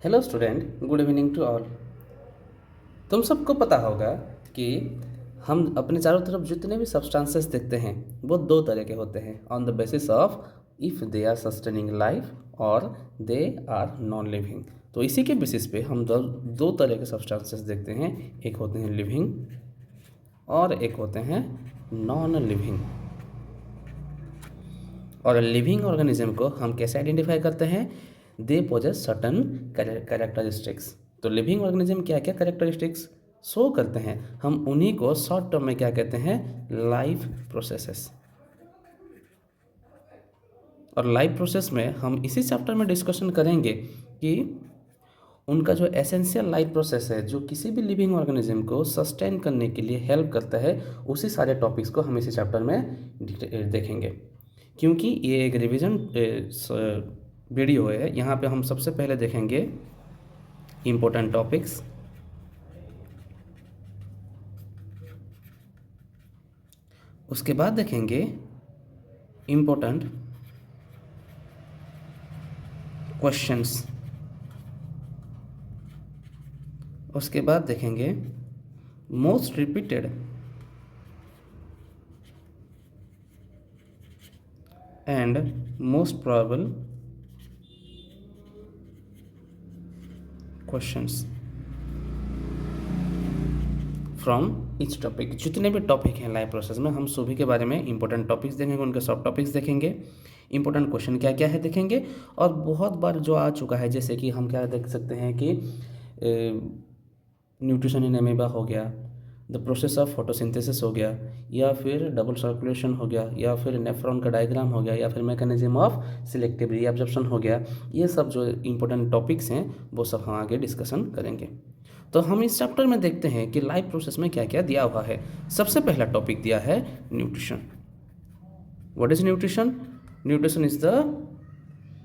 Hello student, good evening to all. तुम सबको पता होगा कि हम अपने चारों तरफ जितने भी सब्सटेंसेस देखते हैं वो दो तरह के होते हैं, on the basis of if they are sustaining life और दे आर नॉन लिविंग। तो इसी के बेसिस पे हम दो तरह के सब्सटेंसेस देखते हैं, एक होते हैं लिविंग और एक होते हैं नॉन लिविंग। और लिविंग ऑर्गेनिज्म को हम कैसे आइडेंटिफाई करते हैं? They possess certain characteristics. तो लिविंग ऑर्गेनिज्म क्या क्या कैरेक्टरिस्टिक्स शो करते हैं, हम उन्हीं को शॉर्ट टर्म में क्या कहते हैं? Life processes. और लाइफ प्रोसेस में हम इसी चैप्टर में डिस्कशन करेंगे कि उनका जो एसेंशियल लाइफ प्रोसेस है, जो किसी भी लिविंग ऑर्गेनिज्म को सस्टेन करने के लिए हेल्प करता है, उसी सारे टॉपिक्स को हम इसी चैप्टर में देखेंगे। क्योंकि ये एक रिवीजन वीडियो है, यहाँ पे हम सबसे पहले देखेंगे इम्पोर्टेंट टॉपिक्स, उसके बाद देखेंगे इम्पोर्टेंट क्वेश्चंस, उसके बाद देखेंगे most repeated and most probable questions from each topic. जितने भी टॉपिक हैं लाइफ प्रोसेस में, हम सभी के बारे में इंपॉर्टेंट टॉपिक्स देखेंगे, उनके सब टॉपिक्स देखेंगे, इंपॉर्टेंट क्वेश्चन क्या क्या है देखेंगे। और बहुत बार जो आ चुका है, जैसे कि हम क्या देख सकते हैं कि न्यूट्रिशन इन एमीबा हो गया, द प्रोसेस ऑफ फोटोसिंथेसिस हो गया, या फिर डबल सर्कुलेशन हो गया, या फिर नेफ्रॉन का डायग्राम हो गया, या फिर मैकेनिज्म ऑफ सिलेक्टिव रीअब्जॉर्प्शन हो गया। ये सब जो इंपॉर्टेंट टॉपिक्स हैं वो सब हम आगे डिस्कशन करेंगे। तो हम इस चैप्टर में देखते हैं कि लाइफ प्रोसेस में क्या क्या दिया हुआ है। सबसे पहला टॉपिक दिया है nutrition. What is nutrition? Nutrition is the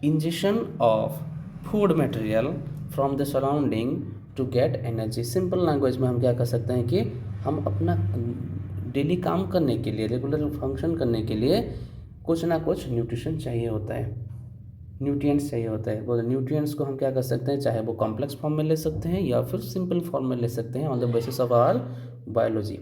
injection of food material from the surrounding to get energy. Simple language में हम क्या कर सकते हैं कि हम अपना डेली काम करने के लिए, रेगुलर फंक्शन करने के लिए कुछ ना कुछ न्यूट्रिशन चाहिए होता है, न्यूट्रिएंट्स चाहिए होता है। वो न्यूट्रिएंट्स को हम क्या कर सकते हैं, चाहे वो कॉम्प्लेक्स फॉर्म में ले सकते हैं या फिर सिंपल फॉर्म में ले सकते हैं, on the basis of our biology.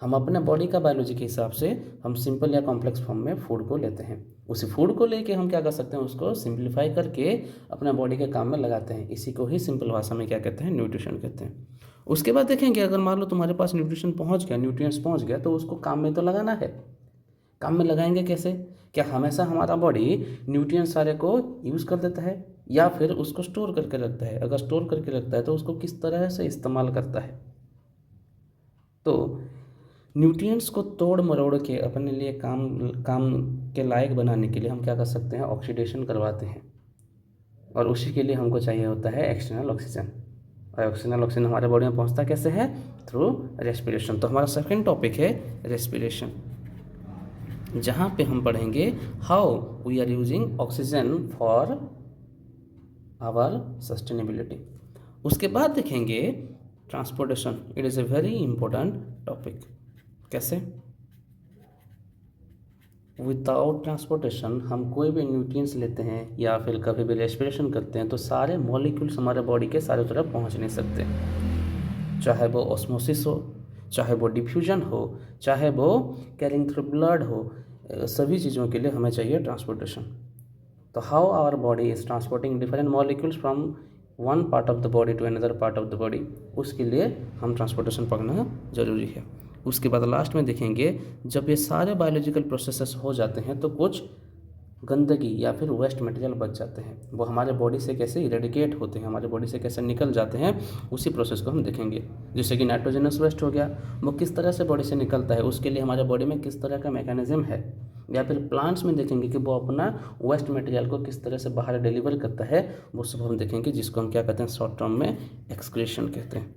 हम अपने बॉडी का बायोलॉजी के हिसाब से हम सिंपल या कॉम्प्लेक्स फॉर्म में फूड को लेते हैं। उसी फूड को लेके हम क्या कर सकते हैं, उसको सिंप्लीफाई करके अपने बॉडी के काम में लगाते हैं। इसी को ही सिंपल भाषा में क्या कहते हैं? न्यूट्रिशन कहते हैं। उसके बाद देखेंगे, अगर मान लो तुम्हारे पास न्यूट्रिशन पहुंच गया, न्यूट्रिएंट्स पहुंच गया, तो उसको काम में तो लगाना है। काम में लगाएंगे कैसे? क्या हमेशा हमारा बॉडी न्यूट्रिएंट्स सारे को यूज़ कर देता है या फिर उसको स्टोर करके रखता है? अगर स्टोर करके रखता है तो उसको किस तरह से इस्तेमाल करता है? तो न्यूट्रिएंट्स को तोड़ मरोड़ के अपने लिए काम के लायक बनाने के लिए हम क्या कर सकते हैं? ऑक्सीडेशन करवाते हैं। और उसी के लिए हमको चाहिए होता है एक्सटर्नल ऑक्सीजन। और एक्सटर्नल ऑक्सीजन हमारे बॉडी में पहुंचता कैसे है? Through respiration. तो हमारा सेकंड टॉपिक है रेस्पिरेशन, जहाँ पे हम पढ़ेंगे how we are using oxygen for our sustainability. उसके बाद देखेंगे transportation. It is a very important topic. कैसे? विदाउट ट्रांसपोर्टेशन हम कोई भी न्यूट्रिएंट्स लेते हैं या फिर कभी भी रेस्पिरेशन करते हैं तो सारे मॉलिक्यूल्स हमारे बॉडी के सारे तरफ पहुंच नहीं सकते, चाहे वो ऑस्मोसिस हो, चाहे वो डिफ्यूजन हो, चाहे वो कैरिंग थ्रू ब्लड हो। सभी चीज़ों के लिए हमें चाहिए ट्रांसपोर्टेशन। तो how our body is transporting different molecules from one part of the body to another part of the body, उसके लिए हम ट्रांसपोर्टेशन पढ़ना ज़रूरी है। उसके बाद लास्ट में देखेंगे, जब ये सारे बायोलॉजिकल प्रोसेसेस हो जाते हैं तो कुछ गंदगी या फिर वेस्ट मटेरियल बच जाते हैं, वो हमारे बॉडी से कैसे इरेडिकेट होते हैं, हमारे बॉडी से कैसे निकल जाते हैं, उसी प्रोसेस को हम देखेंगे। जैसे कि नाइट्रोजनस वेस्ट हो गया, वो किस तरह से बॉडी से निकलता है, उसके लिए हमारे बॉडी में किस तरह का मैकेनिज्म है। या फिर प्लांट्स में देखेंगे कि वो अपना वेस्ट मटेरियल को किस तरह से बाहर डिलीवर करता है, वो सब हम देखेंगे, जिसको हम क्या कहते हैं? शॉर्ट टर्म में एक्सक्रीशन कहते हैं।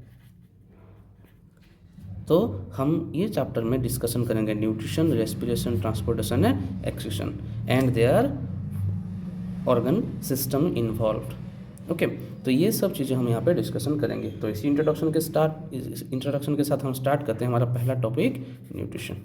तो हम ये चैप्टर में डिस्कशन करेंगे nutrition, respiration, transportation and excretion and their organ system involved. Okay, तो ये सब चीज़ें हम यहाँ पे डिस्कशन करेंगे। तो इसी इंट्रोडक्शन के साथ हम स्टार्ट करते हैं हमारा पहला टॉपिक न्यूट्रिशन।